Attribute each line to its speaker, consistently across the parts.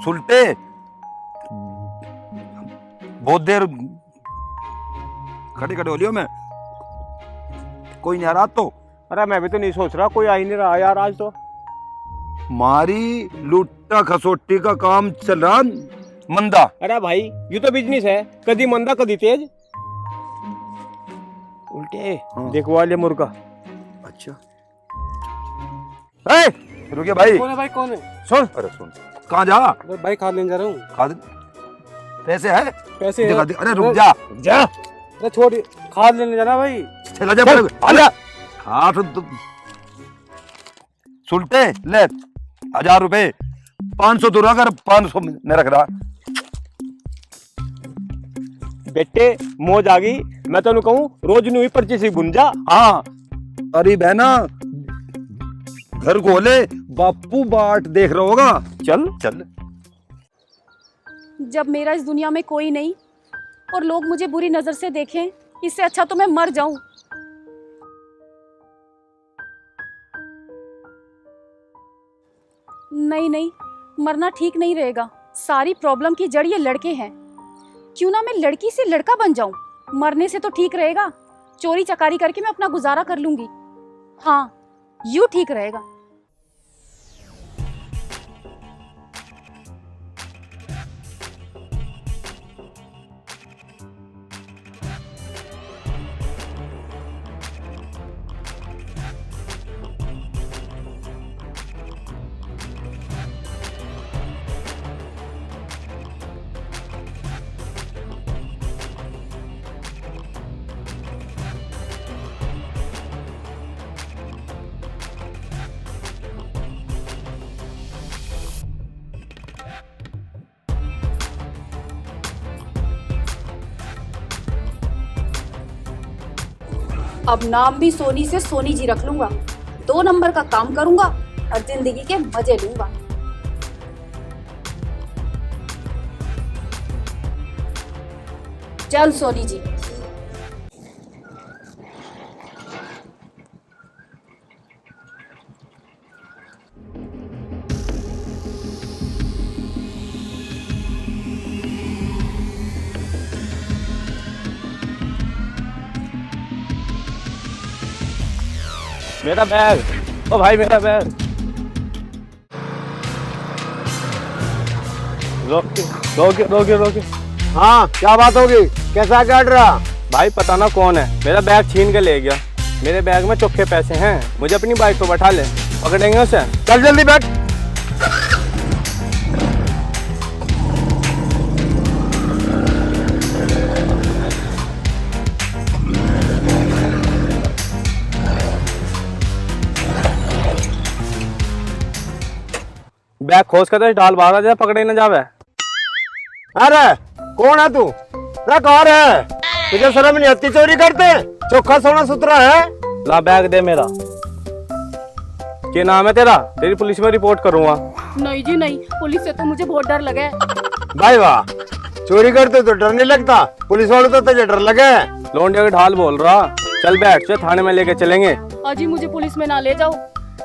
Speaker 1: सुलटे बहुत देर खड़े खड़े हो लियो मैं, कोई नहीं आ रहा तो।
Speaker 2: अरे मैं भी तो नहीं सोच रहा, कोई आ ही नहीं रहा यार आज तो।
Speaker 1: मारी लुट्टा खसोटी का काम चल रहा मंदा।
Speaker 2: अरे भाई ये तो बिजनेस है, कदी मंदा कदी तेज। उल्टे देखो वाले मुर्गा।
Speaker 1: अच्छा रुकिए भाई।
Speaker 2: कौन है भाई, कौन है?
Speaker 1: सुन, अरे सुन, कहाँ जा?
Speaker 2: भाई खाद लेने जा रहा हूँ।
Speaker 1: खाद पैसे है?
Speaker 2: पैसे
Speaker 1: दिखा
Speaker 2: है।
Speaker 1: दे। अरे रुक जा जा,
Speaker 2: अरे छोड़, खाद लेने जाना भाई।
Speaker 1: चला जा आजा। खाद तो सुलटे ले 1000 रुपए, 500 तो अगर 500 में रख रहा।
Speaker 2: बेटे मौज आ गई, मैं तो कहूँ रोज न्यू पर्ची से बुन जा।
Speaker 1: हाँ अरे बहना, घर खोले बापू बाट देख रहा होगा। चल चल।
Speaker 3: जब मेरा इस दुनिया में कोई नहीं और लोग मुझे बुरी नजर से देखें, इससे अच्छा तो मैं मर जाऊं। नहीं नहीं, मरना ठीक नहीं रहेगा। सारी प्रॉब्लम की जड़ ये लड़के हैं। क्यों ना मैं लड़की से लड़का बन जाऊं, मरने से तो ठीक रहेगा। चोरी चकारी करके मैं अपना गुजारा कर लूंगी। हाँ यूं ठीक रहेगा। अब नाम भी सोनी से सोनी जी रख लूंगा। 2 नंबर का काम करूंगा और जिंदगी के मजे लूंगा। चल सोनी जी।
Speaker 2: मेरा बैग, ओ भाई मेरा बैग। रोके।
Speaker 4: हाँ क्या बात होगी, कैसा काट रहा?
Speaker 2: भाई पता ना कौन है, मेरा बैग छीन के ले गया। मेरे बैग में चोखे पैसे हैं, मुझे अपनी बाइक पे बैठा ले, पकड़ेंगे उसे।
Speaker 4: चल जल्दी बैठ।
Speaker 2: बैग खोज कर डाल बाहर आ जाए, पकड़े न जावे।
Speaker 4: अरे कौन है तू? ना कौन है? तुझे शर्म नहीं आती? चोरी करते, चोखा सोना सुथरा है।
Speaker 2: ला बैग दे मेरा। क्या नाम है तेरा? तेरी पुलिस में रिपोर्ट करूंगा।
Speaker 3: नहीं जी नहीं, पुलिस से तो मुझे बहुत डर लगा है।
Speaker 4: भाई वाह, चोरी करते तो डर नहीं लगता, पुलिस वालों तो तुझे डर लगे।
Speaker 2: लोंडिया का ढाल बोल रहा। चल बैठ, चल थाने में लेके चलेंगे।
Speaker 3: अजी मुझे पुलिस में ना ले जाओ,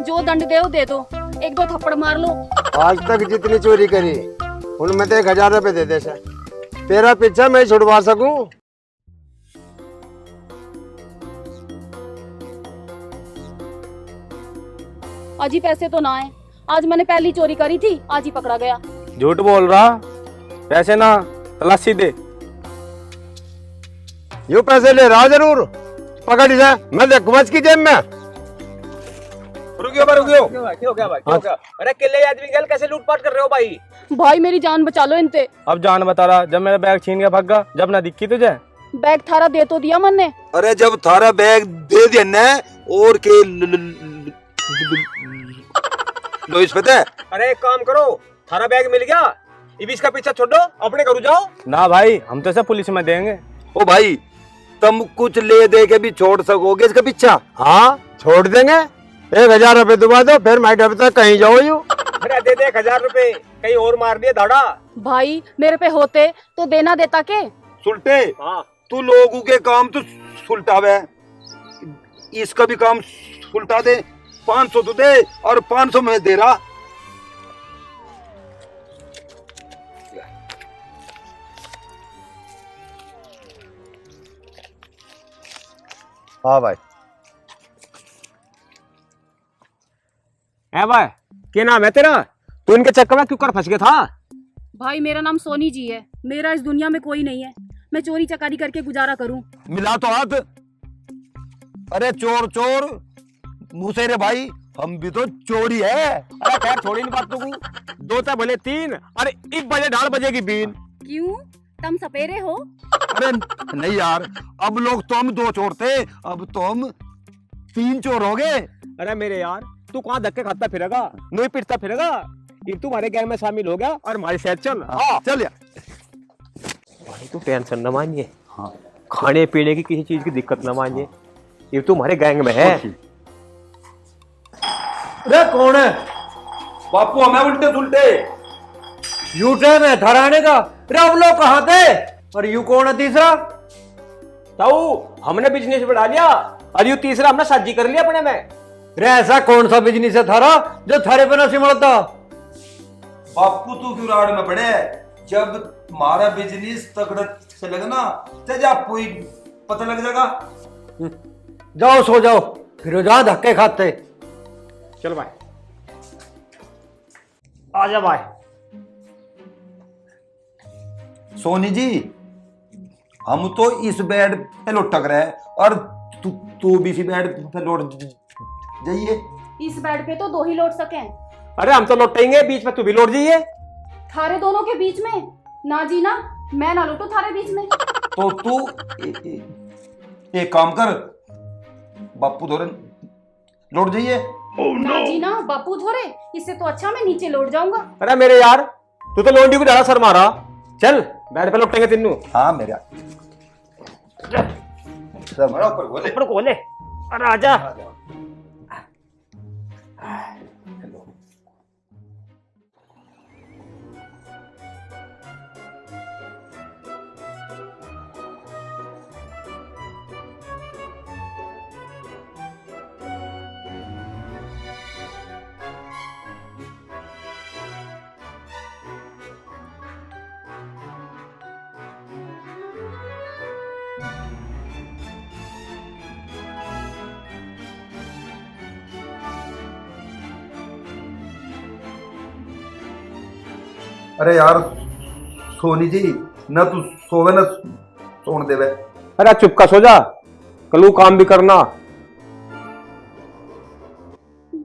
Speaker 3: जो दंड दे दे दो, 1-2 थप्पड़ मार लो।
Speaker 4: आज तक जितनी चोरी करी उनमें तो 1000 रुपए दे दे। तेरा पीछा मैं छुड़वा सकूं?
Speaker 3: अजी पैसे तो ना है, आज मैंने पहली चोरी करी थी, आज ही पकड़ा गया।
Speaker 2: झूठ बोल रहा, पैसे ना, तलाशी दे।
Speaker 4: यूं पैसे ले रहा जरूर, पकड़ इसे, मैं देखूंगा इसकी जेब में।
Speaker 1: रुकियो रुकियो।
Speaker 2: क्यों क्या भाई, क्यों क्या? अरे किले आदमी गल कैसे लूटपाट कर रहे हो भाई?
Speaker 3: भाई मेरी जान बचा लो इनसे।
Speaker 2: अब जान बता रहा, जब मेरा बैग छीन गया भागा, जब ना दिखी तुझे।
Speaker 3: बैग थारा दे तो दिया मैंने।
Speaker 1: अरे जब थारा बैग दे दिया न और के लो इस पता है।
Speaker 2: अरे एक काम करो, थारा बैग मिल गया, अब इसका पीछा छोड़ो, अपने घरों जाओ। ना भाई, हम तो सब पुलिस में देंगे।
Speaker 1: ओ भाई, तुम कुछ ले दे के भी छोड़ सकोगे इसका पीछा?
Speaker 4: हाँ छोड़ देंगे, 1000 रुपए दुबा दो, फिर मैं डर तक कहीं जाओ। यूं
Speaker 2: अरे दे 1000 रुपए, कहीं और मार दिए दाड़ा।
Speaker 3: भाई मेरे पे होते तो देना देता के।
Speaker 1: सुलटे,
Speaker 2: हाँ
Speaker 1: तू लोगों के काम तो सुलटावे, इसका भी काम सुलटा दे। 500 तो दे और 500 में दे रहा। हाँ भाई।
Speaker 2: है भाई, क्या नाम है तेरा? तू इनके चक्कर में क्यों कर फंस गया था?
Speaker 3: भाई मेरा नाम सोनी जी है, मेरा इस दुनिया में कोई नहीं है, मैं चोरी चकारी करके गुजारा करूं।
Speaker 1: मिला तो हाथ। अरे चोर चोर मुझसे रे भाई, हम भी तो चोरी है।
Speaker 2: अरे खैर छोड़ी इन बातों को, दो तो भले तीन, अरे 1 बजे 1:30 बजेगी बीन।
Speaker 3: क्यों, तुम सपेरे हो?
Speaker 1: अरे नहीं यार, अब लोग तो हम 2 चोर थे, अब तो हम 3 चोर हो गए।
Speaker 2: अरे मेरे यार, तू कहाँ धक्के खाता फिरेगा, नहीं पिटता फिरेगा? ये तू हमारे गैंग में शामिल हो गया और हमारे साथ चल।
Speaker 1: हाँ चल यार।
Speaker 2: भाई तू टेंशन न मानिए,
Speaker 1: हाँ
Speaker 2: खाने पीने की किसी चीज की दिक्कत न मानिए, ये तू हमारे गैंग में है।
Speaker 4: अरे कौन है?
Speaker 1: बापू हमें उल्टे सुलटे।
Speaker 4: यू टाइम है थारा आने का। अरे अब लोग कहाँ थे? और यू कौन है तीसरा?
Speaker 2: ताऊ हमने बिजनेस बढ़ा लिया और ये तीसरा हमने शादी कर लिया अपने में।
Speaker 4: अरे ऐसा कौन सा बिजनेस है थारा जो थारे पे न सिमड़ता?
Speaker 1: बापू तू क्यों राड़ में पड़े? जब हमारा बिजनेस तगड़ा चलेगा ना, तब आपको ही पता लग जाएगा।
Speaker 4: जाओ सो जाओ, फिर जहाँ धक्के खाते।
Speaker 2: चल भाई, आजा भाई।
Speaker 1: सोनी जी, हम तो इस बेड पे लुटक रहे हैं और तू भी इसी बेड पे लौट जाइए।
Speaker 3: इस बेड पे तो 2 ही लौट सकें।
Speaker 2: अरे हम तो लौटेंगे, बीच में तू भी लौट जाइए।
Speaker 3: थारे दोनों के बीच में ना जीना, मैं ना लूटू थारे बीच में।
Speaker 1: तो तू एक काम कर, बापू धोरन लौट जाइए।
Speaker 3: ना जीना बापू धोरे, इससे तो अच्छा मैं नीचे लौट जाऊंगा।
Speaker 2: अरे मेरे यार, तू तो लौंडी को ज्यादा सर मारा। चल बैठ पे लौटेंगे तीनों।
Speaker 1: हाँ मेरा सब मेरा ऊपर बोले।
Speaker 2: ऊपर खोले, अरे आजा।
Speaker 1: अरे यार सोनी जी, न तू सोवे न सोन देवे।
Speaker 2: अरे चुप का सो जा, कल काम भी करना।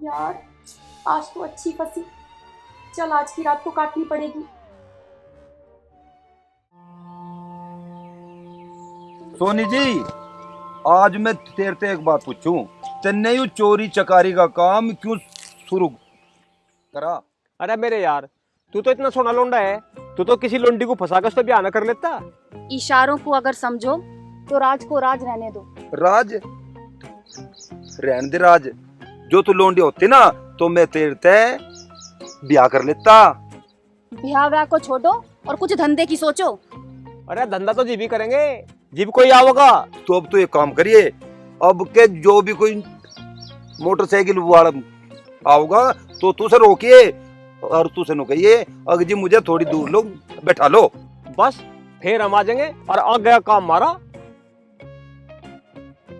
Speaker 3: यार आज तो अच्छी फंसी, चल आज की रात को काटनी पड़ेगी।
Speaker 1: सोनी जी, आज मैं तेरे से एक बात पूछूं, तेने यू चोरी चकारी का काम क्यों शुरू करा?
Speaker 2: अरे मेरे यार, तू तो इतना सोना लोंडा है, तू तो किसी लोंडी को फंसा कर तो ब्याह ना कर लेता।
Speaker 3: इशारों को अगर समझो तो राज को राज रहने दो।
Speaker 1: राज रहने दे राज, जो तू लोंडी होती ना तो मैं तेरे से ब्याह कर लेता।
Speaker 3: ब्याह व्याह को छोड़ो और कुछ धंधे की सोचो।
Speaker 2: अरे धंधा तो जीव ही करेंगे, जीव कोई आओगा।
Speaker 1: तो अब तो एक काम करिए, अब के जो भी कोई मोटरसाइकिल वाला आओगा तो तू से रोकिए और तू से नो कहिए, अगर जी मुझे थोड़ी दूर लोग बैठा लो,
Speaker 2: बस फिर हम आ जाएंगे और आ गया काम मारा।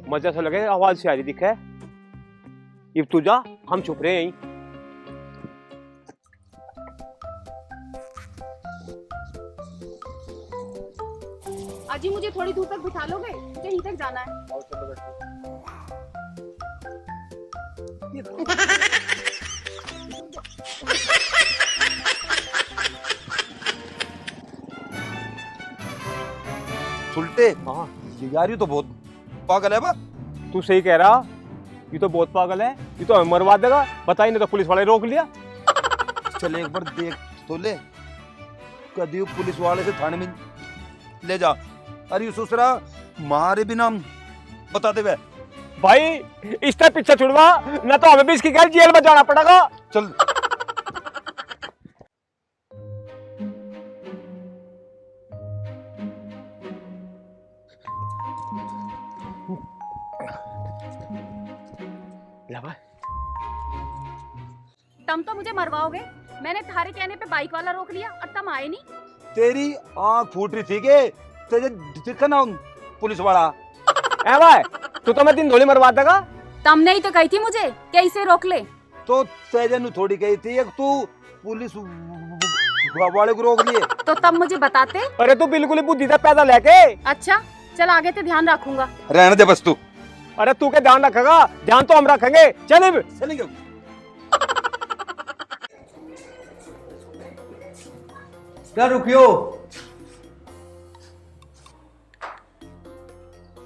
Speaker 2: मजा से लगे, आवाज से आ रही दिखे। अब तू जा, हम छुप रहे हैं यहीं।
Speaker 3: अजी मुझे थोड़ी दूर तक बिठा लोगे, कहीं तक जाना है।
Speaker 1: सुलटे
Speaker 2: हाँ
Speaker 1: यार, ये तो बहुत पागल है बा।
Speaker 2: तू सही कह रहा, ये तो बहुत पागल है, ये तो हमें मरवा देगा। बताई नहीं तो पुलिस वाले रोक लिया।
Speaker 1: चल एक बार देख तो ले, कभी पुलिस वाले से थाने में ले जा। अरे सुसरा मारे बिना बता दे वे।
Speaker 2: भाई इसका पीछे छुड़वा, ना तो हमें भी इसकी गैर जेल में जाना पड़ेगा।
Speaker 1: चल
Speaker 3: तुम तो मुझे मरवाओगे, मैंने थारे कहने पे बाइक वाला रोक लिया और तुम आए नहीं।
Speaker 1: तेरी आंख फूट रही थी के तुझे दिखा ना पुलिस वाला।
Speaker 2: ए भाई, तू तो मैं 3 गोली मरवा देगा।
Speaker 3: तुमने ही तो कही थी मुझे कि इसे रोक ले।
Speaker 1: तो सहजन थोड़ी कही थी एक तू पुलिस वाले को रोक लिए।
Speaker 3: तो तब मुझे बताते।
Speaker 2: अरे तू बिल्कुल ही बुद्धि से पैदा लेके।
Speaker 3: अच्छा चल आगे से ध्यान रखूंगा।
Speaker 1: रहने दे बस तू।
Speaker 2: अरे तू क्या ध्यान रखेगा, ध्यान तो हम रखेंगे। चल अब।
Speaker 1: चलेंगे।
Speaker 5: क्या रुकियो,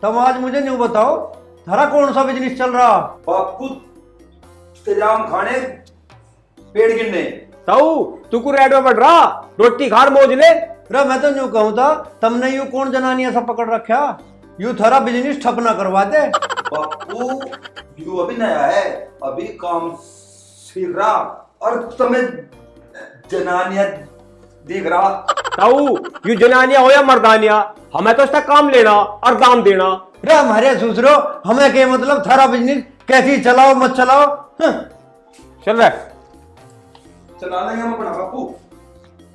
Speaker 5: तुम आज मुझे न्यू बताओ थारा कौन सा बिजनेस चल रहा।
Speaker 1: बापू तेजाम खाने पेड़ गिनने।
Speaker 2: ताऊ तू को रेड में बढ़ रहा, रोटी खार मौज ले।
Speaker 5: रे मैं तो न्यू कहूं था तुमने यू कौन जनानिया सा पकड़ रखा, यू थारा बिजनेस ठप ना करवा दे।
Speaker 1: बापू यू अभी नया है, अभी काम सीख रहा और तुम्हें जनानिया दिख रहा।
Speaker 2: ताऊ यू जनानिया हो या मर्दानिया, हमें तो इसका काम लेना और दाम देना।
Speaker 5: रे हमारे दूसरो हमें के मतलब थारा बिजनेस कैसी चलाओ मत चलाओ।
Speaker 2: चल रहा
Speaker 1: चला लेंगे हम अपना बापू।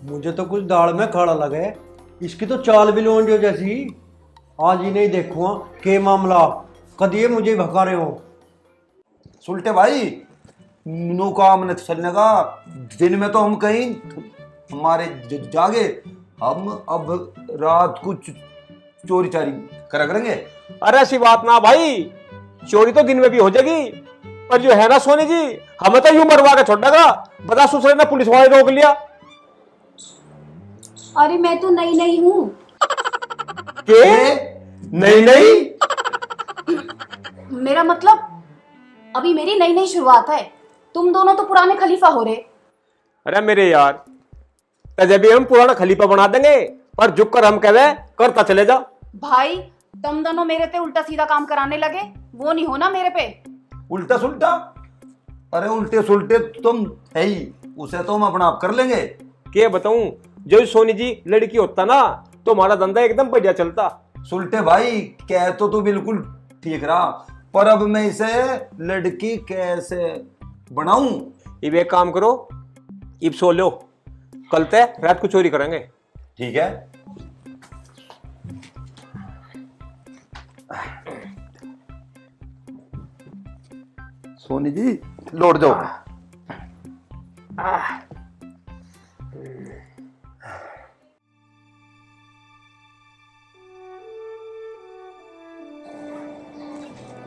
Speaker 5: मुझे तो कुछ दाढ़ में खड़ा लगे, इसकी तो चाल भी लोंडियो जैसी। आज ही नहीं देखूंगा के मामला कद ये मुझे भगा रहे हो।
Speaker 1: सुलटे भाई नो काम न चलने का, दिन में तो हम कहीं हमारे जागे, हम अब रात को चोरी चारी करा करेंगे।
Speaker 2: अरे ऐसी बात ना भाई, चोरी तो दिन में भी हो जाएगी, पर जो है ना सोनी जी, हमें तो यूं मरवा के छोड़ देगा। बता ससुर ने पुलिस वाले रोक लिया।
Speaker 3: अरे मैं तो नई नई हूँ।
Speaker 2: के नहीं नहीं,
Speaker 3: मेरा मतलब अभी मेरी नई नई शुरुआत है, तुम दोनों तो पुराने खलीफा हो रहे।
Speaker 2: अरे मेरे यार तजे भी हम पुराना खलीफा बना देंगे, पर झुक कर हम कहे करता चले जा।
Speaker 3: भाई तुम दोनों मेरे पे उल्टा सीधा काम कराने लगे, वो नहीं होना मेरे पे।
Speaker 1: उल्टा सुल्टा? अरे उल्टे सुल्टे तुम है ही, उसे तो हम अपना आप कर लेंगे।
Speaker 2: के बताऊं, जो सोनी जी लड़की होता ना तो हमारा धंधा एकदम बढ़िया चलता।
Speaker 1: सुलटे भाई कह तो तू बिल्कुल ठीक रहा, पर अब मैं इसे लड़की कैसे बनाऊं?
Speaker 2: इब एक काम करो, इब सो लो, कल तय रात को चोरी करेंगे।
Speaker 1: ठीक है। सोनी जी लौट जाओ।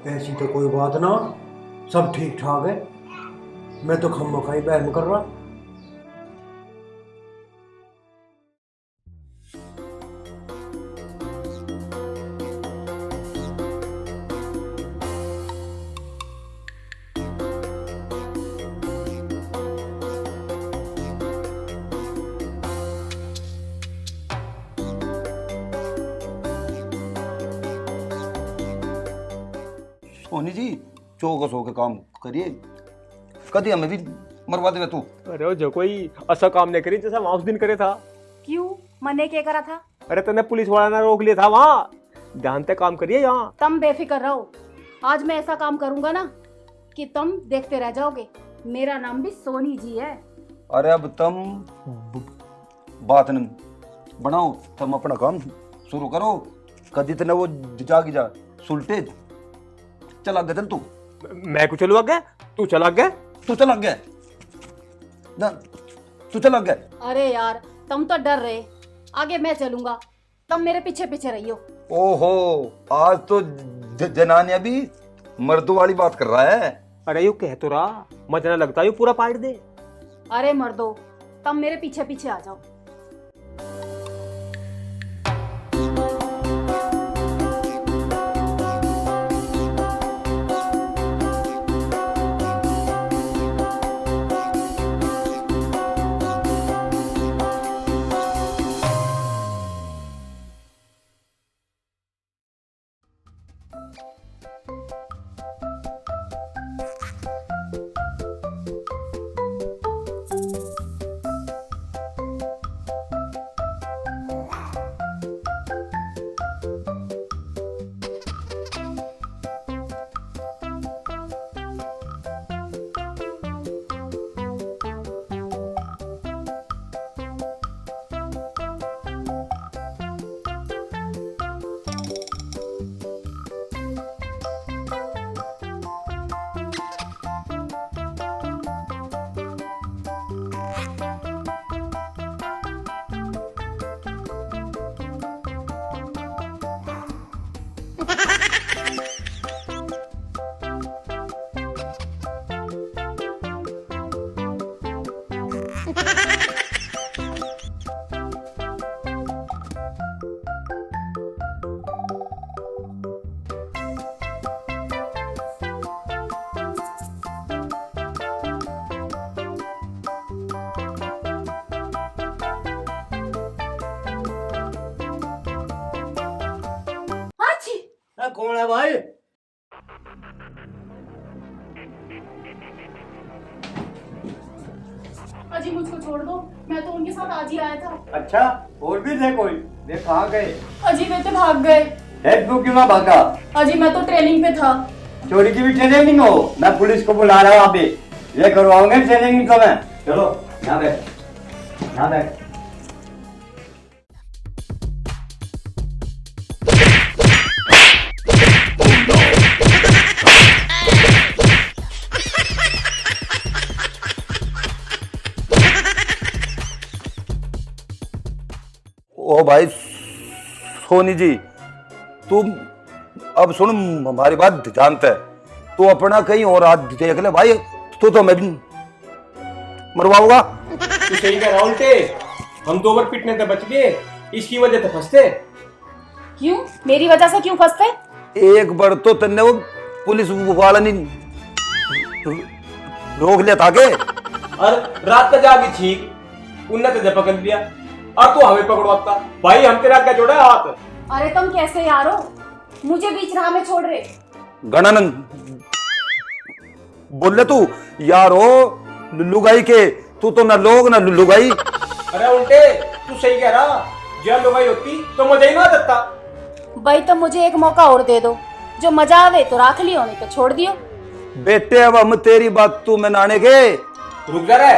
Speaker 5: ऐसी तो कोई बात ना, सब ठीक ठाक है। मैं तो खम्मखाई बहम कर रहा।
Speaker 1: सोनी जी चौकस होके काम करिए, कदी हमें भी मरवा देवे तू।
Speaker 2: अरे जो कोई ऐसा काम नहीं करी जैसा वहां उस दिन करे था।
Speaker 3: क्यों मने क्या करा था?
Speaker 2: अरे तने पुलिस वाला ने रोक लिया था वहां, ध्यान से काम करिए यहाँ।
Speaker 3: तुम बेफिक्र रहो, आज मैं ऐसा काम करूंगा ना कि तुम देखते रह जाओगे। मेरा नाम भी सोनी जी है।
Speaker 1: अरे अब तुम बात न बनाओ, तुम अपना काम शुरू करो। कदी तने वो जागी जा सुलटे चला गया। चल तू,
Speaker 2: मैं कुछ चलू आगे, तू चला गया।
Speaker 1: तू चला गया ना, तू चला गया।
Speaker 3: अरे यार तुम तो डर रहे, आगे मैं चलूंगा, तुम मेरे पीछे पीछे रहियो।
Speaker 1: ओहो आज तो जनानिया भी मर्दों वाली बात कर रहा है।
Speaker 2: अरे यू कह तो रहा, मजा ना लगता यू पूरा पाट दे।
Speaker 3: अरे मर्दो तुम मेरे पीछे पीछे आ जाओ।
Speaker 5: कौन है भाई?
Speaker 3: अजी मुझको छोड़ दो, मैं तो उनके साथ आज ही आया था।
Speaker 5: अच्छा, और भी थे कोई? वे कहाँ गए?
Speaker 3: अजी वे तो भाग गए।
Speaker 5: तू क्यों ना भागा?
Speaker 3: अजी मैं तो ट्रेनिंग पे था।
Speaker 5: चोरी की भी ट्रेनिंग हो? मैं पुलिस को बुला रहा हूँ अभी, ये करवाऊंगे ट्रेनिंग तो मैं। चलो यहाँ बैठ, यहाँ बैठ।
Speaker 1: ओ भाई सोनी जी, तुम अब सुन हमारी बात जानता है, तू अपना कहीं और हाथ देख ले भाई, तो मैं भी मरवाऊंगा।
Speaker 2: तू सही कह रहा उल्टे, हम तो ओवर पिटने से बच गए, इसकी वजह से फंसते।
Speaker 3: क्यों? मेरी वजह से क्यों फंसते?
Speaker 1: एक बार तो तन्ने वो पुलिस वाला नहीं रोक लिया था के?
Speaker 2: और रात का जागी ठीक, उन्ने तुझे पकड़ लिया और तू हमें पकड़वाता। भाई हम तेरा क्या जोड़ा हाथ?
Speaker 3: अरे तुम कैसे यार हो, मुझे बीच राह में छोड़ रहे?
Speaker 1: गणानंद बोल ले तू यार हो लुगाई के, तू तो ना लोग ना लुगाई।
Speaker 2: अरे उल्टे तू सही कह रहा, जो लुगाई होती तो मजा ही ना देता।
Speaker 3: भाई तो मुझे एक मौका और दे दो, जो मजा आवे तो राख लियो, नहीं तो छोड़ दियो।
Speaker 1: बेटे अब हम तेरी बात तू में नाने के।
Speaker 2: रुक जा रे,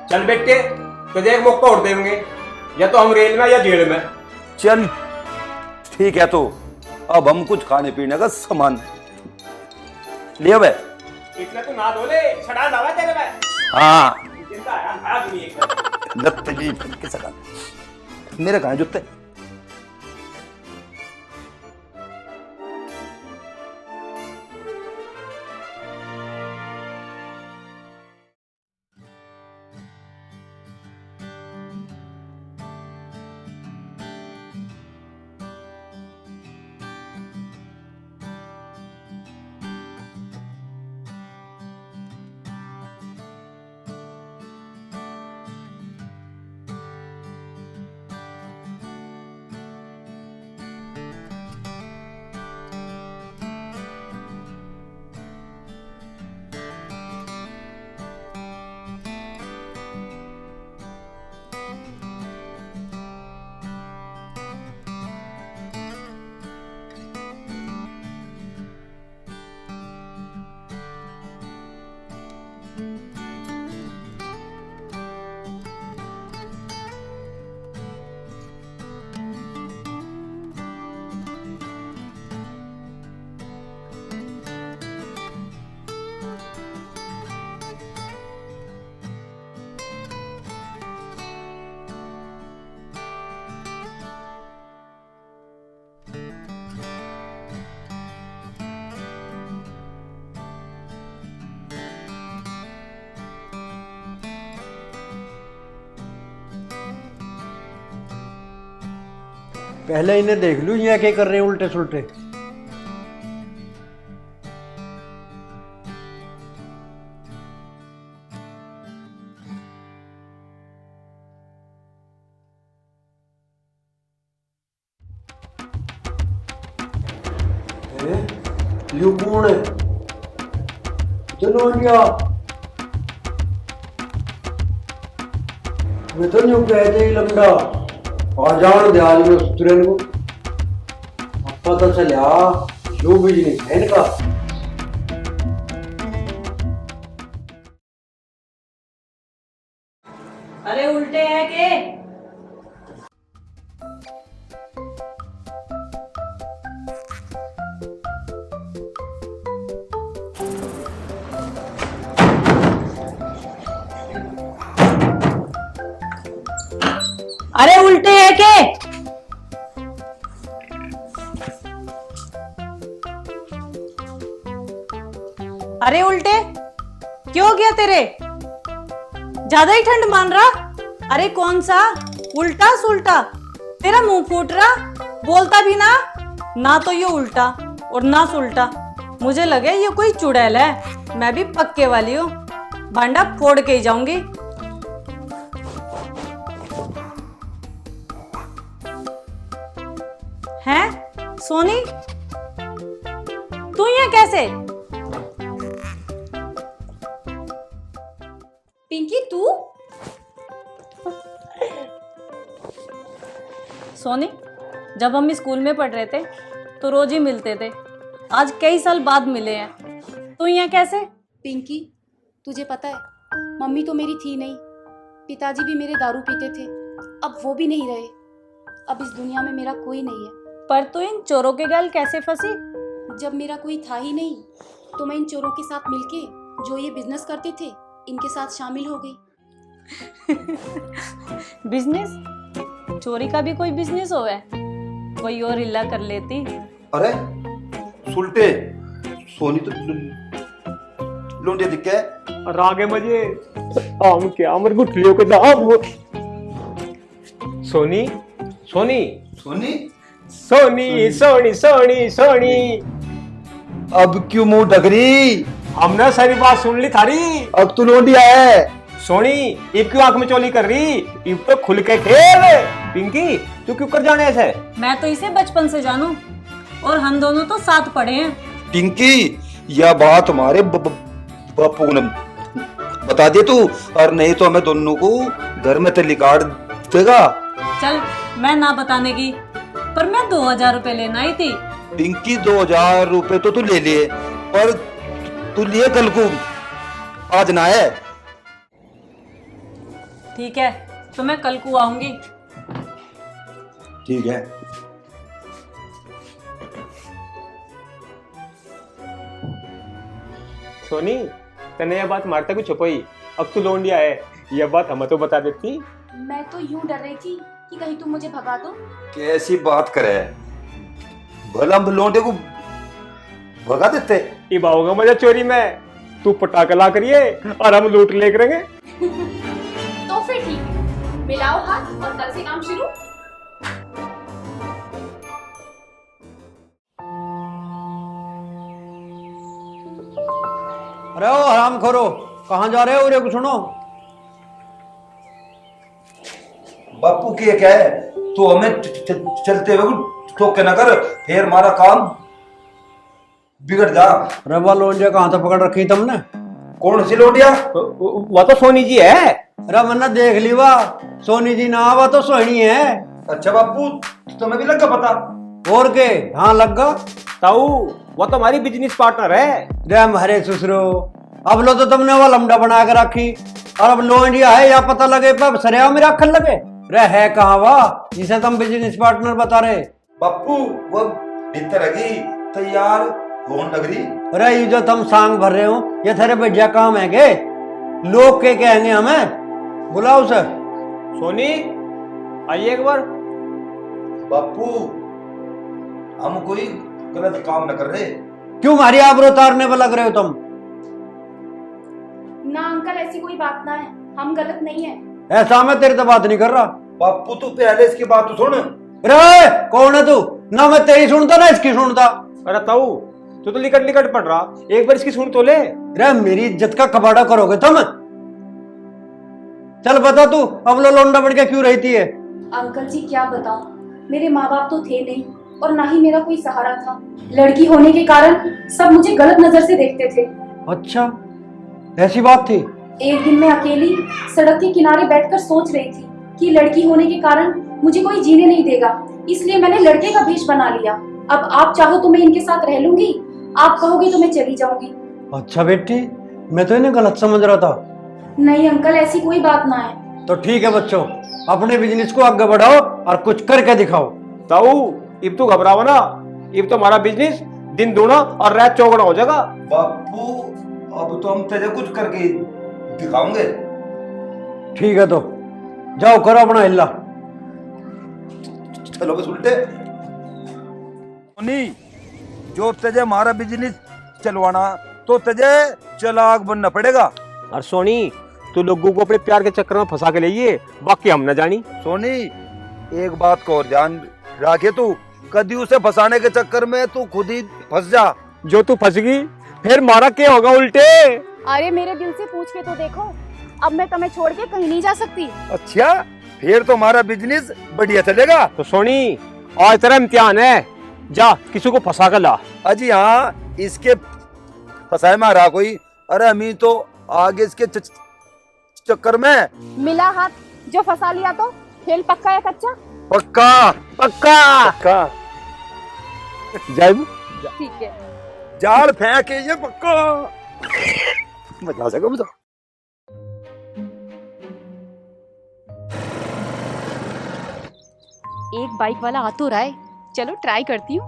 Speaker 2: चल बेटे तुझे एक मौका और देंगे, या तो हम रेल में या जेल में।
Speaker 1: चल ठीक है, तो अब हम कुछ खाने पीने का सामान लिया वे।
Speaker 2: इतना तो ना धोले, छड़ा डाला तेरे में।
Speaker 1: हाँ
Speaker 2: चिंता है आदमी एक।
Speaker 1: लत्ते जी किसे का मेरे कहाँ जूते?
Speaker 5: पहले इन्हें देख लूं ये क्या कर रहे हैं उल्टे सुल्टे। यू कौन है? चलो इंडिया मैं तो न्यू कहते ही लंबा आ जान दे आज में सुतरेन को पता चला जो बिजनेस है इनका।
Speaker 6: अरे उल्टे है के? अरे उल्टे है के? अरे उल्टे क्यों गया तेरे? ज्यादा ही ठंड मान रहा। अरे कौन सा उल्टा सुल्टा, तेरा मुंह फूट रहा, बोलता भी ना तो ये उल्टा और ना सुल्टा। मुझे लगे ये कोई चुड़ैल है, मैं भी पक्के वाली हूँ, भांडा फोड़ के ही जाऊंगी। हैं सोनी, तू यहाँ कैसे?
Speaker 3: पिंकी तू?
Speaker 6: सोनी, जब हम स्कूल में पढ़ रहे थे तो रोज ही मिलते थे, आज कई साल बाद मिले हैं। तू यहाँ कैसे?
Speaker 3: पिंकी तुझे पता है मम्मी तो मेरी थी नहीं, पिताजी भी मेरे दारू पीते थे, अब वो भी नहीं रहे, अब इस दुनिया में मेरा कोई नहीं है।
Speaker 6: पर तू इन चोरों के गल कैसे फंसी?
Speaker 3: जब मेरा कोई था ही नहीं तो मैं इन चोरों के साथ मिलके जो ये बिजनेस करते थे इनके साथ शामिल हो गई।
Speaker 6: बिजनेस? चोरी का भी कोई बिजनेस हो है, कोई और हिला कर लेती।
Speaker 1: अरे सुलटे, सोनी तो लोंडे दिखे।
Speaker 2: और आगे मजे आम के आमर गुठलियों के दाम। सोनी सोनी
Speaker 1: सोनी
Speaker 2: सोनी सोनी सोनी सोनी,
Speaker 1: अब क्यों मुंह ढक रही?
Speaker 2: हमने सारी बात सुन ली थारी।
Speaker 1: अब तू लोंडिया है।
Speaker 2: सोनी इब क्यों आंख में चोली कर रही? इब तो खुल के खेल। पिंकी तू क्यों कर जाने ऐसे?
Speaker 6: मैं तो इसे बचपन से जानू और हम दोनों तो साथ पढ़े हैं।
Speaker 1: पिंकी यह बात हमारे बापू ने बता दे तू, और नहीं तो हमें दोनों को घर में तली काट देगा।
Speaker 6: चल मैं ना बताने की, पर मैं 2000 रुपए लेना आई थी।
Speaker 1: पिंकी 2000 रुपए तो तू ले लिए, पर तू लिए कल को, आज ना है।
Speaker 6: ठीक है तो मैं कल को आऊंगी।
Speaker 1: ठीक है।
Speaker 2: सोनी तने यह बात मारता कुछ छुपाई, अब तू लोंडिया है, यह बात हमें तो बता देती।
Speaker 3: मैं तो यूं डर रही थी कि कहीं तुम मुझे भगा दो।
Speaker 1: कैसी बात करे, भला हम लोंडे को भगा देते।
Speaker 2: इब आओगा मजा चोरी में, तू पटाखा ला करिए और हम लूट ले करेंगे।
Speaker 3: तो फिर ठीक है, मिलाओ हाथ और कल से काम शुरू।
Speaker 5: अरे ओ हराम खोरो, कहाँ जा रहे हो? उरे को सुनो।
Speaker 1: बापू की क्या है, तू हमें चलते हुए टोके न कर, फिर हमारा काम बिगड़ जा।
Speaker 5: रवा लोंडिया कहाँ से पकड़ रखी तुमने?
Speaker 1: कौन सी लोंडिया?
Speaker 2: वह तो सोनी जी है।
Speaker 5: अरे मन्ना देख ली वा, सोनी जी ना वा तो सोहनी है।
Speaker 1: अच्छा बापू तुम्हें भी लगा पता?
Speaker 5: और के हाँ लगा।
Speaker 2: ताऊ वो तो हमारी बिजनेस पार्टनर है।
Speaker 5: रैम हरे ससुरो, अब लो तो तुमने वो लमडा बना के रखी, और अब लोंडिया है या पता लगे पर सरिया में रखन लगे। रे है कहाँ वा जिसे तुम बिजनेस पार्टनर बता रहे?
Speaker 1: बापू वो भीतर लगी तैयार होने लग रही।
Speaker 5: अरे ये जो तुम सांग भर रहे हो ये थारे बढ़िया काम है के? लोग के कहेंगे हमें, बुलाओ उसे।
Speaker 2: सोनी आइए एक बार।
Speaker 1: बापू हम कोई गलत काम न कर रहे।
Speaker 5: क्यों हमारी आबरू उतारने पर लग रहे हो तुम?
Speaker 3: ना अंकल ऐसी कोई बात ना है, हम गलत नहीं है।
Speaker 5: ऐसा मैं तेरे तो बात नहीं कर रहा।
Speaker 1: बापू तू पहले इसकी बात तो सुन।
Speaker 5: रे कौन है तू? ना मैं तेरी सुनता ना इसकी सुनता।
Speaker 2: अरे ताऊ तू तो लिकट लिकट पड़ रहा, एक बार इसकी सुन तो ले।
Speaker 5: रे मेरी इज्जत का कबाड़ा करोगे तुम? चल बता तू अब लो लौंडा बन के क्यों रहती है?
Speaker 3: अंकल जी क्या बताऊं, मेरे माँ बाप तो थे नहीं और ना ही मेरा कोई सहारा था। लड़की होने के कारण सब मुझे गलत नजर से देखते थे।
Speaker 5: अच्छा ऐसी बात थी?
Speaker 3: एक दिन मैं अकेली सड़क के किनारे बैठकर सोच रही थी कि लड़की होने के कारण मुझे कोई जीने नहीं देगा, इसलिए मैंने लड़के का भेष बना लिया। अब आप चाहो तो मैं इनके साथ रह लूंगी, आप कहोगे तो मैं चली जाऊंगी।
Speaker 5: अच्छा बेटी, मैं तो इन्हें गलत समझ रहा था।
Speaker 3: नहीं अंकल ऐसी कोई बात ना है।
Speaker 5: तो ठीक है बच्चों, अपने बिजनेस को आगे बढ़ाओ और कुछ करके दिखाओ।
Speaker 2: ताऊ इब तू घबराओ ना, इब तो हमारा बिजनेस दिन दूना और रात चौगुना हो जाएगा।
Speaker 1: बापू अब तो हम तेरे कुछ करके दिखाओगे।
Speaker 5: ठीक है तो जाओ करो अपना हिल्ला।
Speaker 1: चलो बस उल्टे। जो तुझे हमारा बिजनेस चलवाना तो तुझे चालाक बनना पड़ेगा।
Speaker 2: और सोनी तू लोगों को अपने प्यार के चक्कर में फंसा के लाइए, बाकी हम न जानी।
Speaker 1: सोनी एक बात को और ध्यान रखे, तू कभी उसे फंसाने के चक्कर में तू खुद ही फंस जा।
Speaker 2: जो तू फंस गई फिर मारा क्या होगा उल्टे।
Speaker 3: अरे मेरे दिल से पूछ के तो देखो, अब मैं तुम्हें छोड़ के कहीं नहीं जा सकती।
Speaker 1: अच्छा फिर तो हमारा बिजनेस बढ़िया चलेगा।
Speaker 2: तो सोनी आज तेरा इम्तिहान है, जा किसी को फंसा कर ला।
Speaker 1: अजी हाँ, इसके फंसाए में आ रहा कोई। अरे अमी तो आगे इसके चक्कर में।
Speaker 3: मिला हाथ जो फंसा लिया तो खेल पक्का है कच्चा।
Speaker 1: पक्का
Speaker 2: पक्का
Speaker 1: पक्का
Speaker 2: जाइब।
Speaker 3: ठीक है।
Speaker 1: जाल फेंके ये पक्का। मजा सको मुझे।
Speaker 3: एक बाइक वाला आ तो रहा है, चलो ट्राई करती हूँ।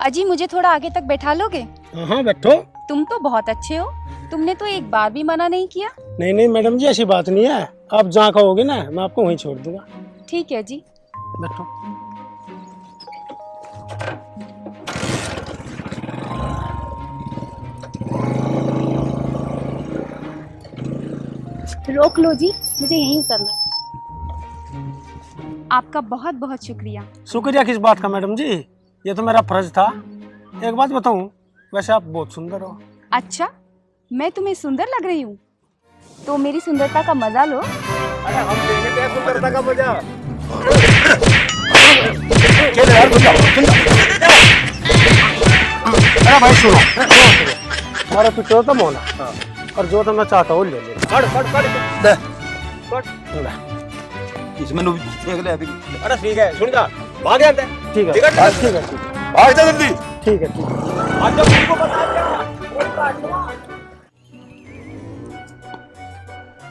Speaker 3: अजी मुझे थोड़ा आगे तक बैठा लोगे?
Speaker 7: हाँ बैठो।
Speaker 3: तुम तो बहुत अच्छे हो, तुमने तो एक बार भी मना नहीं किया।
Speaker 7: नहीं नहीं मैडम जी, ऐसी बात नहीं है, आप जहाँ कहोगे ना मैं आपको वहीं छोड़ दूंगा।
Speaker 3: ठीक है जी।
Speaker 7: बैठो।
Speaker 3: रोक लो जी, मुझे यहीं उतरना है। आपका बहुत बहुत शुक्रिया।
Speaker 7: शुक्रिया किस बात का मैडम जी, ये तो मेरा फर्ज था। एक बात बताऊं, वैसे आप बहुत सुंदर हो।
Speaker 3: अच्छा, मैं तुम्हें सुंदर लग रही हूँ? तो मेरी सुंदरता का मजा लो।
Speaker 2: अरे हम देंगे तेरे सुंदरता का मजा।
Speaker 7: अरे भाई सुनो, हमारा तो चो तो मोना, और जो तो मैं चाहता हूँ ले ले।
Speaker 1: इसमें नु देख ले अभी।
Speaker 2: अरे ठीक है, सुन जा, भाग अंदर।
Speaker 7: ठीक है
Speaker 2: ठीक है,
Speaker 7: ठीक है
Speaker 1: भाग जा जल्दी।
Speaker 7: ठीक है ठीक है।
Speaker 2: आज जब पुलिस को बता दिया।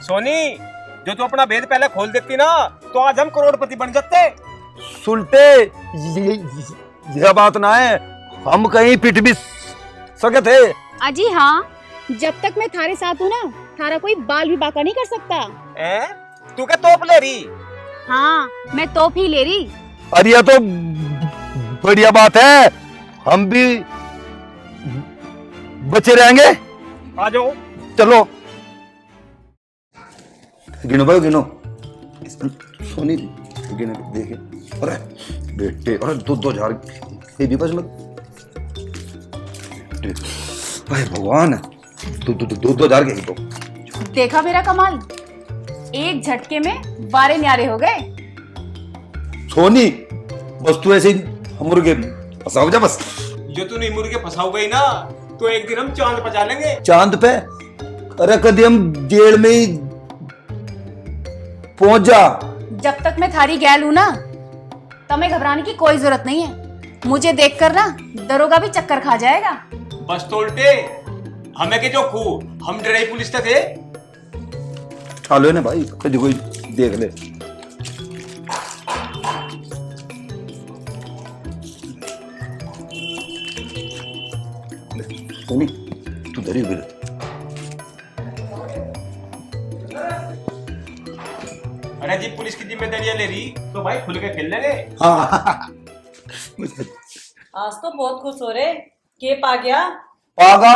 Speaker 2: सोनी जो तू अपना भेद पहले खोल देती ना तो आज हम करोड़पति बन जाते।
Speaker 1: सुलटे यह बात ना है, हम कहीं पिट भी सके थे।
Speaker 3: अजी हाँ, जब तक मैं थारे साथ हूँ ना, थारा कोई बाल भी बाका नहीं कर सकता।
Speaker 2: तू क्या तोप ले रही?
Speaker 3: हाँ, मैं तोप ही ले रही।
Speaker 1: अरे यह तो बढ़िया बात है, हम भी बचे रहेंगे।
Speaker 2: आ जाओ।
Speaker 1: चलो गिनो भाई गिनो। सोनी गिनो देखे। अरे बेटे, अरे 2,000 ये भी बच मत। अरे भगवान, 2,000 के ही तो।
Speaker 3: देखा मेरा कमाल, एक झटके में बारे न्यारे हो गए।
Speaker 1: सोनी बस तू ऐसे ही मुर्गे फंसाओ जा बस।
Speaker 2: जो तू नहीं मुर्गे फंसाओ गई ना तो एक दिन हम चांद पर जा लेंगे।
Speaker 1: चांद पे? अरे कभी हम जेल में ही पहुंच जा।
Speaker 3: जब तक मैं थारी गैल हूं ना, तुम्हें घबराने की कोई जरूरत नहीं है। मुझे देखकर ना दरोगा भी चक्कर खा जाएगा।
Speaker 2: बस तो उल्टे हमें के जो खू हम डराई पुलिस थे।
Speaker 1: चालो है ना भाई, कभी कोई देख ले। सोनी तू डरी हुई रह।
Speaker 2: अरे जी पुलिस की जिम्मेदारियां ले रही तो भाई खुल के खेल लेंगे।
Speaker 1: हाँ
Speaker 6: आज तो बहुत खुश हो रहे, के पा गया।
Speaker 1: पागा,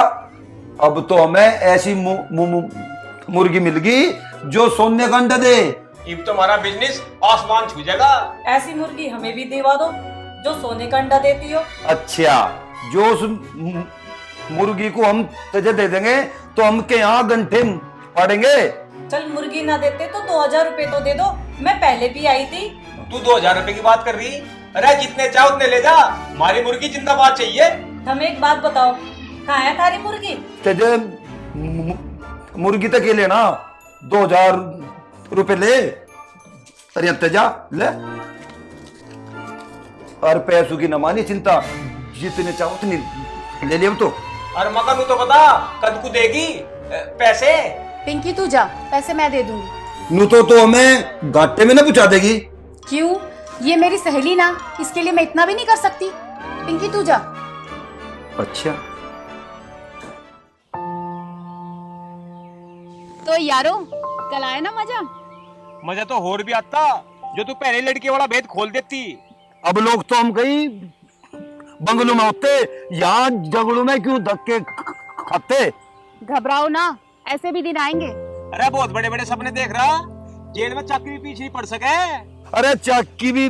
Speaker 1: अब तो हमें ऐसी मुर्गी मिल गई जो सोने का अंडा दे।
Speaker 2: अब तो हमारा बिजनेस आसमान छू जाएगा।
Speaker 6: ऐसी मुर्गी हमें भी दिवा दो जो सोने का अंडा देती हो।
Speaker 1: अच्छा, जो उस मुर्गी को हम तुझे दे देंगे तो हम के यहाँ घंटे पड़ेंगे।
Speaker 6: चल मुर्गी ना देते तो 2,000 रुपए तो दे दो, मैं पहले भी आई थी।
Speaker 2: तू 2,000 रुपए की बात कर रही? अरे जितने चाहो उतने ले जा, हमारी मुर्गी जिंदाबाद चाहिए।
Speaker 6: हमें एक बात बताओ, कहाँ है थारी मुर्गी?
Speaker 1: तुझे मुर्गी तक के लेना 2,000 रुपए ले। अरे तेजा ले, और पैसों की न मानी चिंता, जितने चाहो उतनी ले लिया तो।
Speaker 2: और मगर तो बता कद को देगी पैसे?
Speaker 3: पिंकी तू जा, पैसे मैं दे दूंगी।
Speaker 1: नू तो हमें घाटे में ना पहुंचा देगी।
Speaker 3: क्यों? ये मेरी सहेली ना, इसके लिए मैं इतना भी नहीं कर सकती। पिंकी तू जा।
Speaker 1: अच्छा
Speaker 3: तो यारो कल आया ना मजा?
Speaker 2: मजा तो और भी आता जो तू पहले लड़के वाला भेद खोल देती।
Speaker 1: अब लोग तो हम कहीं बंगलों में होते, यहाँ जंगलों में क्यों धक्के खाते?
Speaker 3: घबराओ ना, ऐसे भी दिन आएंगे।
Speaker 2: अरे बहुत बड़े बड़े सपने देख रहा, जेल में चाकरी भी पीछे नहीं पड़ सके।
Speaker 1: अरे चाकी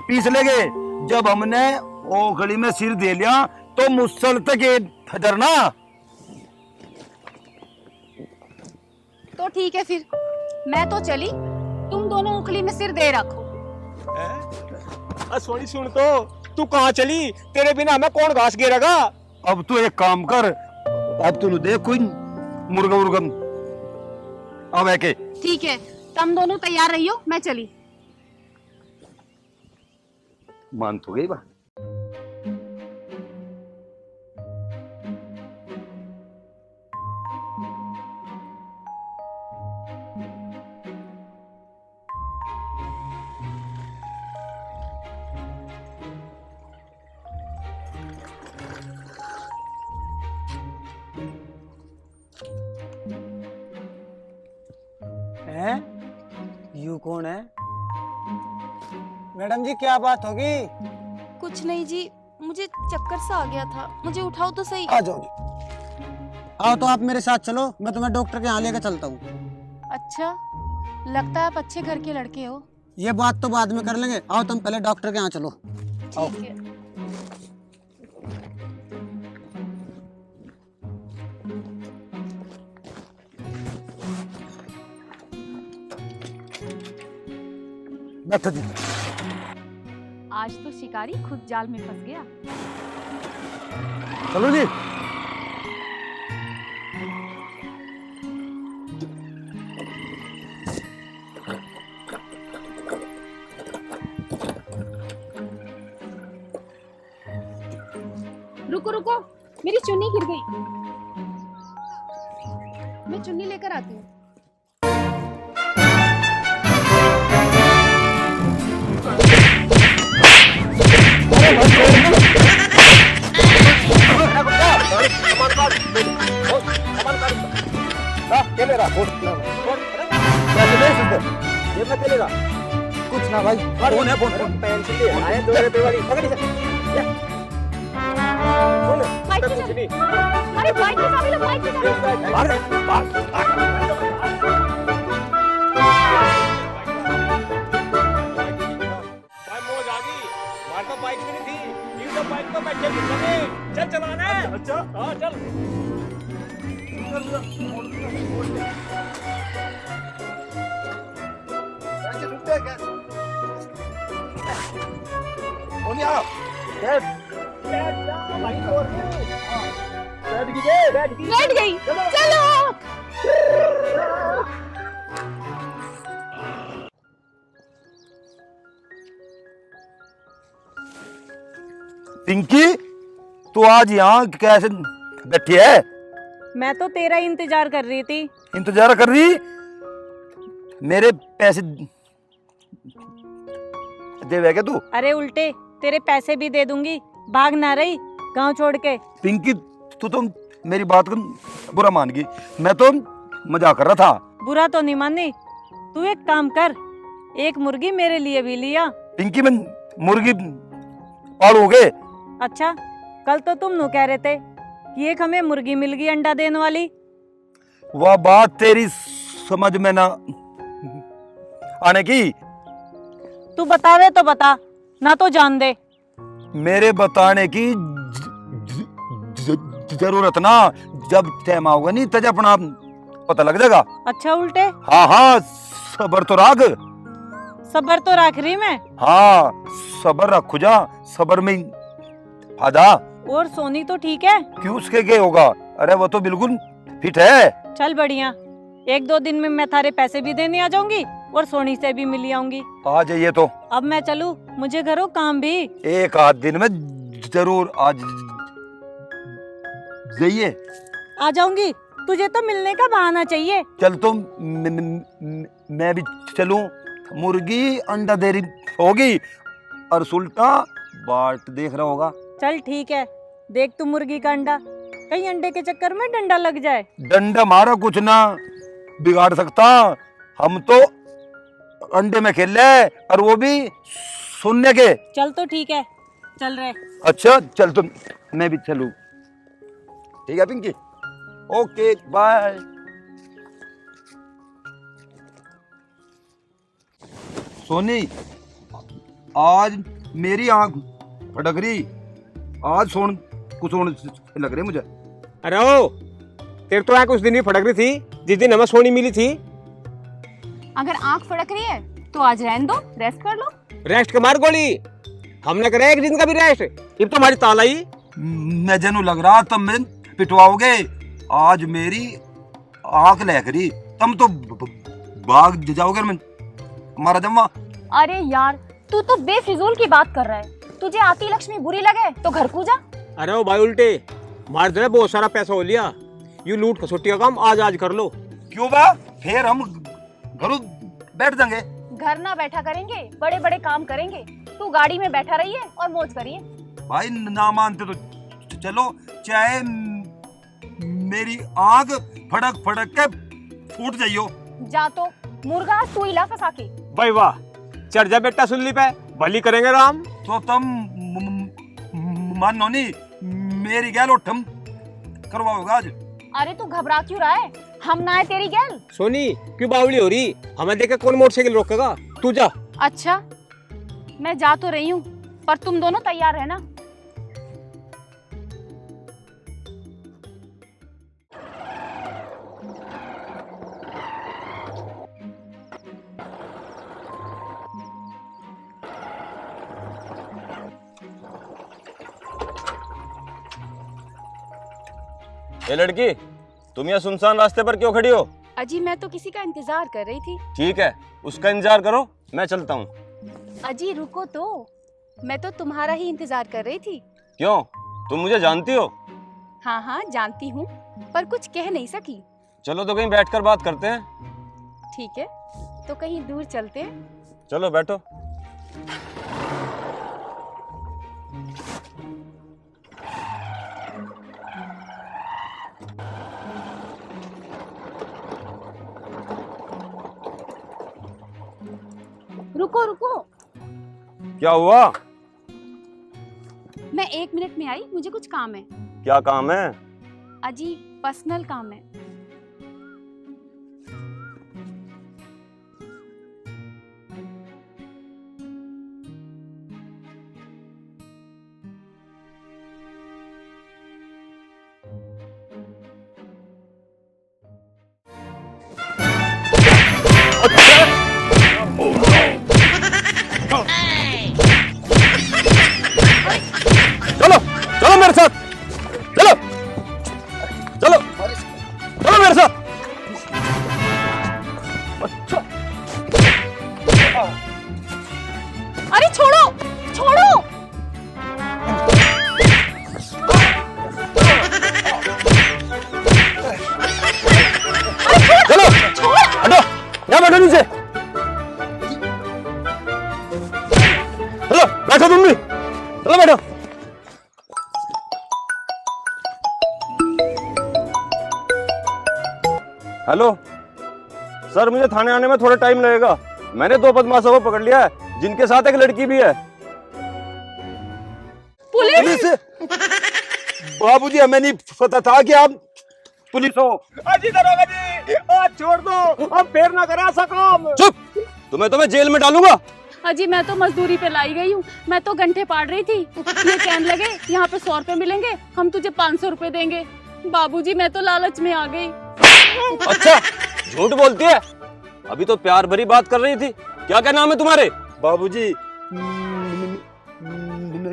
Speaker 1: पीस लेगे। जब हमने ओखली में सिर दे लिया तो मुसल तक ये डरना।
Speaker 3: तो ठीक है फिर, मैं तो चली, तुम दोनों उखली में सिर दे रखो।
Speaker 2: सोनी सुन तो, तू कहाँ चली? तेरे बिना हमें कौन घास गिरेगा?
Speaker 1: अब तू एक काम कर, अब तू देख कोई मुर्गा मुर्गा अब है के।
Speaker 3: ठीक है, तुम दोनों तैयार रहियो, मैं चली।
Speaker 1: मान तो गई बात।
Speaker 7: हैं? यू कौन है? मैडम जी क्या बात होगी?
Speaker 8: कुछ नहीं जी, मुझे चक्कर सा आ गया था, मुझे उठाओ तो सही।
Speaker 7: आ जाओ जी। आओ तो आप मेरे साथ चलो, मैं तुम्हें डॉक्टर के यहाँ लेकर चलता हूँ।
Speaker 3: अच्छा, लगता है आप अच्छे घर के लड़के हो।
Speaker 7: ये बात तो बाद में कर लेंगे, आओ तुम पहले डॉक्टर के यहाँ चलो।
Speaker 3: ठीक है।
Speaker 1: बैठो जी।
Speaker 3: आज तो शिकारी खुद जाल में फंस गया।
Speaker 1: चलो जी।
Speaker 3: रुको रुको, मेरी चुन्नी गिर गई, मैं चुन्नी लेकर आती हूँ।
Speaker 1: कुछ ना भाई, फोन है, फोन
Speaker 2: पेंसिल ले आए 2 रुपए वाली, पकड़ इसे।
Speaker 3: बाइक की चाबी। अरे बाइक की चाबी लो, बाइक की चाबी।
Speaker 2: भाई मौज आ गई, हमारे तो बाइक भी नहीं थी, ये तो बाइक तो बैठे भी चले। चल चलाना है। अच्छा हाँ चल।
Speaker 3: बैठ गई, चलो।
Speaker 1: पिंकी, तू आज यहाँ कैसे बैठी है?
Speaker 6: मैं तो तेरा ही इंतजार कर रही थी।
Speaker 1: इंतजार कर रही? मेरे पैसे देवे क्या तू?
Speaker 6: अरे उल्टे, तेरे पैसे भी दे दूंगी, भाग ना रही गांव छोड़ के।
Speaker 1: पिंकी, तू तो मेरी बात को बुरा मान गई, मैं तो मजाक कर रहा था।
Speaker 6: बुरा तो नहीं मानी, तू एक काम कर, एक मुर्गी मेरे लिए भी लिया।
Speaker 1: पिंकी, मैं मुर्गी पालूंगे?
Speaker 6: अच्छा, कल तो तुम नु कह रहे थे कि एक हमें मुर्गी मिल गई अंडा देने वाली।
Speaker 1: वह बात तेरी समझ में ना आने की।
Speaker 6: तू बतावे तो बता, ना तो जान दे।
Speaker 1: मेरे बताने की जरूरत ना, जब टाइम आओगा नहीं तब अपना पता लग जाएगा।
Speaker 6: अच्छा उल्टे,
Speaker 1: हाँ हाँ, सबर तो राग।
Speaker 6: सबर तो रख रही मैं।
Speaker 1: हाँ, सबर रखो जा, सबर में फायदा।
Speaker 6: और सोनी तो ठीक है?
Speaker 1: क्यों, उसके क्या होगा? अरे वो तो बिल्कुल फिट है।
Speaker 6: चल बढ़िया, 1-2 दिन में मैं थारे पैसे भी देने आ जाऊंगी और सोनी से भी मिल आऊंगी।
Speaker 1: आ जाइए तो।
Speaker 6: अब मैं चलूं, मुझे घरों काम भी।
Speaker 1: एक आध दिन में जरूर आज जाइए।
Speaker 6: आ जाऊंगी, तुझे तो मिलने का बहाना चाहिए।
Speaker 1: चल तो मैं भी चलूं। मुर्गी अंडा दे रही होगी और सुल्टा बाट देख रहा होगा।
Speaker 6: चल ठीक है, देख तू मुर्गी का अंडा, कहीं अंडे के चक्कर में डंडा लग जाए।
Speaker 1: डंडा मारा कुछ ना बिगाड़ सकता, हम तो अंडे में खेल रहे और वो भी सुनने के।
Speaker 6: चल तो ठीक है, चल रहे।
Speaker 1: अच्छा चल, तो मैं भी चलूं। ठीक है पिंकी, ओके बाय। सोनी, आज मेरी आंख फटक रही, आज सोन कुछ होने से लग रही मुझे।
Speaker 2: अरे ओ, तेरे तो आँख उस दिन भी फटक रही थी जिस दिन हमें सोनी मिली थी।
Speaker 3: अगर आंख फड़क रही है तो आज रहने दो, रेस्ट कर लो।
Speaker 2: रेस्ट के मार गोली, हमने करा एक दिन का भी रेस्ट। अब तो हमारी ताल आई।
Speaker 1: मैं जनू लग रहा तब मैं पिटवाओगे। आज मेरी आंख लहक रही, तुम तो भाग जाओगे। मैं मारा जम्मा।
Speaker 3: अरे यार, तू तो बेफिजूल की बात कर रहा है। तुझे आती लक्ष्मी बुरी लगे तो घर को जा।
Speaker 2: अरे ओ भाई उल्टे, मार दे बहुत सारा पैसा हो लिया। यू लूट खसोटी का काम आज कर लो।
Speaker 1: क्यों बा, फिर हम घरों बैठ जाएंगे।
Speaker 3: घर ना बैठा करेंगे, बड़े बड़े काम करेंगे। तू गाड़ी में बैठा रहिए और मौज करिए।
Speaker 1: भाई ना मानते तो चलो, चाहे मेरी आंख फड़क फड़क के फूट जाइयो।
Speaker 3: जा तो मुर्गा तू इला फंसा के।
Speaker 2: भाई वाह, चढ़ जा बेटा सुल्ली पे, भली करेंगे राम।
Speaker 1: तो तुम मानो नहीं, मेरी गैल उठम करवाओगा आज।
Speaker 3: अरे तू घबरा क्यों रहा है? हम ना है तेरी गैल।
Speaker 2: सोनी क्यों बावली हो रही? हमें देखे कौन मोटरसाइकिल रोकेगा? तू जा।
Speaker 3: अच्छा, मैं जा तो रही हूँ, पर तुम दोनों तैयार रहना।
Speaker 9: ये लड़की, तुम यहाँ सुनसान रास्ते पर क्यों खड़ी हो?
Speaker 3: अजी मैं तो किसी का इंतजार कर रही थी।
Speaker 9: ठीक है, उसका इंतजार करो, मैं चलता हूँ।
Speaker 3: अजी रुको तो, मैं तो तुम्हारा ही इंतजार कर रही थी।
Speaker 9: क्यों, तुम मुझे जानती हो?
Speaker 3: हाँ हाँ जानती हूँ, पर कुछ कह नहीं सकी।
Speaker 9: चलो तो कहीं बैठकर बात करते हैं।
Speaker 3: ठीक है, तो कहीं दूर चलते हैं।
Speaker 9: चलो बैठो।
Speaker 3: रुको रुको,
Speaker 9: क्या हुआ?
Speaker 3: मैं 1 मिनट में आई, मुझे कुछ काम है।
Speaker 9: क्या काम है?
Speaker 3: अजी पर्सनल काम है।
Speaker 9: चलो चलो मेरे साथ, चलो चलो चलो मेरे साथ। अच्छा,
Speaker 3: अरे छोड़ो छोड़ो।
Speaker 9: चलो हटो, यहाँ बैठो नीचे। चलो बैठो तुम भी, चलो बैठो। हेलो सर, मुझे थाने आने में थोड़ा टाइम लगेगा। मैंने 2 बदमाशों को पकड़ लिया है, जिनके साथ एक लड़की भी है।
Speaker 3: पुलिस!
Speaker 1: बाबूजी, हमें नहीं पता था कि आप पुलिस हो।
Speaker 2: अजी दरोगा जी, आज छोड़ दो, अब फिर ना करा ऐसा काम।
Speaker 9: चुप, तुम्हें तो मैं जेल में डालूंगा।
Speaker 3: अजी मैं तो मजदूरी पे लाई गई हूँ, मैं तो घंटे पाड़ रही थी। ये कहने लगे यहाँ पे 100 रुपए मिलेंगे, हम तुझे 500 रुपए देंगे। बाबूजी मैं तो लालच में आ गई।
Speaker 9: अच्छा, झूठ बोलती है। अभी तो प्यार भरी बात कर रही थी। क्या नाम है तुम्हारे?
Speaker 1: बाबूजी,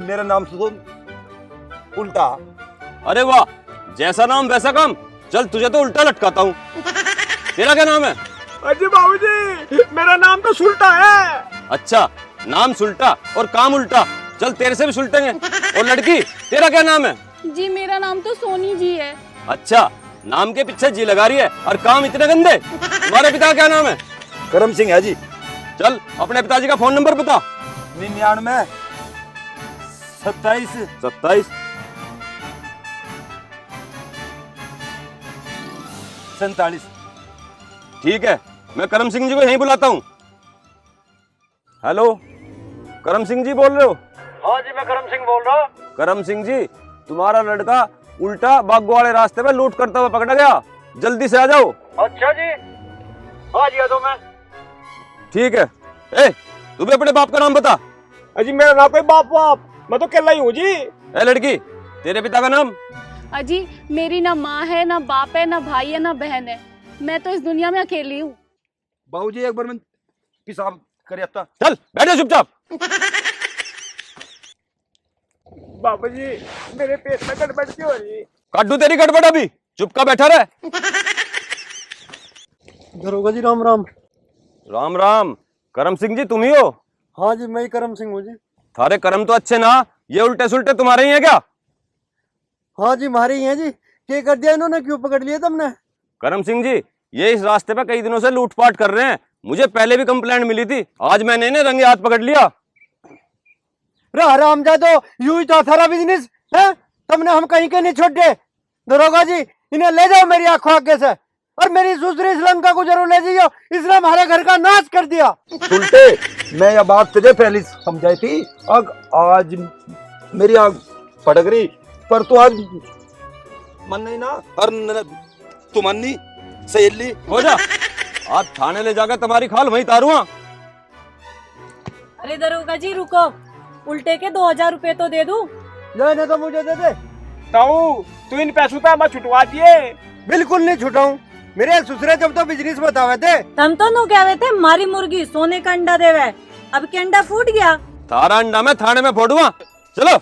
Speaker 1: मेरा नाम सुन उल्टा।
Speaker 9: अरे वाह, जैसा नाम वैसा काम। चल तुझे तो उल्टा लटकाता हूँ। तेरा क्या नाम है?
Speaker 2: अजी बाबूजी, मेरा नाम तो सुल्टा है।
Speaker 9: अच्छा, नाम सुल्टा और काम उल्टा। चल तेरे से भी सुलटेंगे। और लड़की, तेरा क्या नाम है?
Speaker 3: जी मेरा नाम तो सोनी जी है।
Speaker 9: अच्छा, नाम के पीछे जी लगा रही है और काम इतने गंदे। तुम्हारे पिता का क्या नाम है?
Speaker 1: करम सिंह है जी।
Speaker 9: चल अपने पिताजी का फोन नंबर बता।
Speaker 1: 99 27
Speaker 9: 27
Speaker 1: 47।
Speaker 9: ठीक है, मैं करम सिंह जी को यहीं बुलाता हूँ। हेलो, करम सिंह जी बोल रहे हो?
Speaker 4: हाँ जी, मैं करम सिंह बोल रहा हूँ।
Speaker 9: करम सिंह जी, तुम्हारा लड़का उल्टा बागो वाले रास्ते पे लूट करता हुआ पकड़ा गया, जल्दी से आ जाओ।
Speaker 4: अच्छा जी, हाँ जी, आ तो मैं।
Speaker 9: ठीक है। ए, तू भी अपने बाप का नाम बता।
Speaker 2: अजी मेरा नाम कोई बाप, मैं तो केला ही हूँ जी।
Speaker 9: ए लड़की, तेरे पिता का नाम?
Speaker 3: अजी मेरी ना माँ है, ना बाप है, ना भाई है, ना बहन है। मैं तो इस दुनिया में अकेली हूँ।
Speaker 1: बाबूजी एक बार मैं पेशाब करे आता।
Speaker 9: चल बैठ जा चुपचाप।
Speaker 2: बाबू जी मेरे पेट में गड़बड़ क्यों हो रही?
Speaker 9: काट दूं तेरी गड़बड़ अभी, चुप का बैठा रहे।
Speaker 4: दरोगा जी राम राम।
Speaker 9: राम राम। करम सिंह जी तुम ही हो?
Speaker 4: हाँ जी, मैं ही करम सिंह हूँ जी।
Speaker 9: थारे कर्म तो अच्छे ना, ये उल्टे सुल्टे तुम्हारे ही हैं क्या?
Speaker 4: हाँ जी, हमारे ही हैं जी। क्या कर दिया इन्होंने, क्यों पकड़ लिया तुमने?
Speaker 9: करम सिंह जी, ये इस रास्ते पे कई दिनों से लूटपाट कर रहे हैं। मुझे पहले भी कंप्लेंट मिली थी, आज मैंने इन्हें रंगे हाथ पकड़ लिया।
Speaker 4: हरामजादो, यूं ही तो थारा बिजनेस है, तुमने हम कहीं के नहीं छोड़े। दरोगा जी, इन्हें ले जाओ मेरी आंखों आगे से, और मेरी सुसरी श्रीलंका को जरूर ले जाइयो। इसने हमारे घर का नाश कर दिया।
Speaker 1: सुनते, मैं यह बात तुझे पहले समझाई थी, अब आज मेरी आग फटक रही, पर तू आज मन नहीं ना, और तू मन नहीं सहेली
Speaker 9: हो जा। आज थाने ले जाकर तुम्हारी खाल वहीं तारूंगा।
Speaker 6: अरे दरोगा जी रुको, उल्टे के 2000 रुपए तो दे दूं।
Speaker 4: नहीं तो मुझे दे दे।
Speaker 2: ताऊ तू इन पैसों पे हमें छुटवा दिए।
Speaker 4: बिल्कुल नहीं छुटाऊं। मेरे ससुरे जब तो बिजनेस बतावे थे।
Speaker 6: हम तो नु कहवे थे मारी मुर्गी सोने का अंडा देवे, अब के अंडा फूट गया।
Speaker 9: तारा अंडा मैं थाने में फोड़ूंगा। चलो।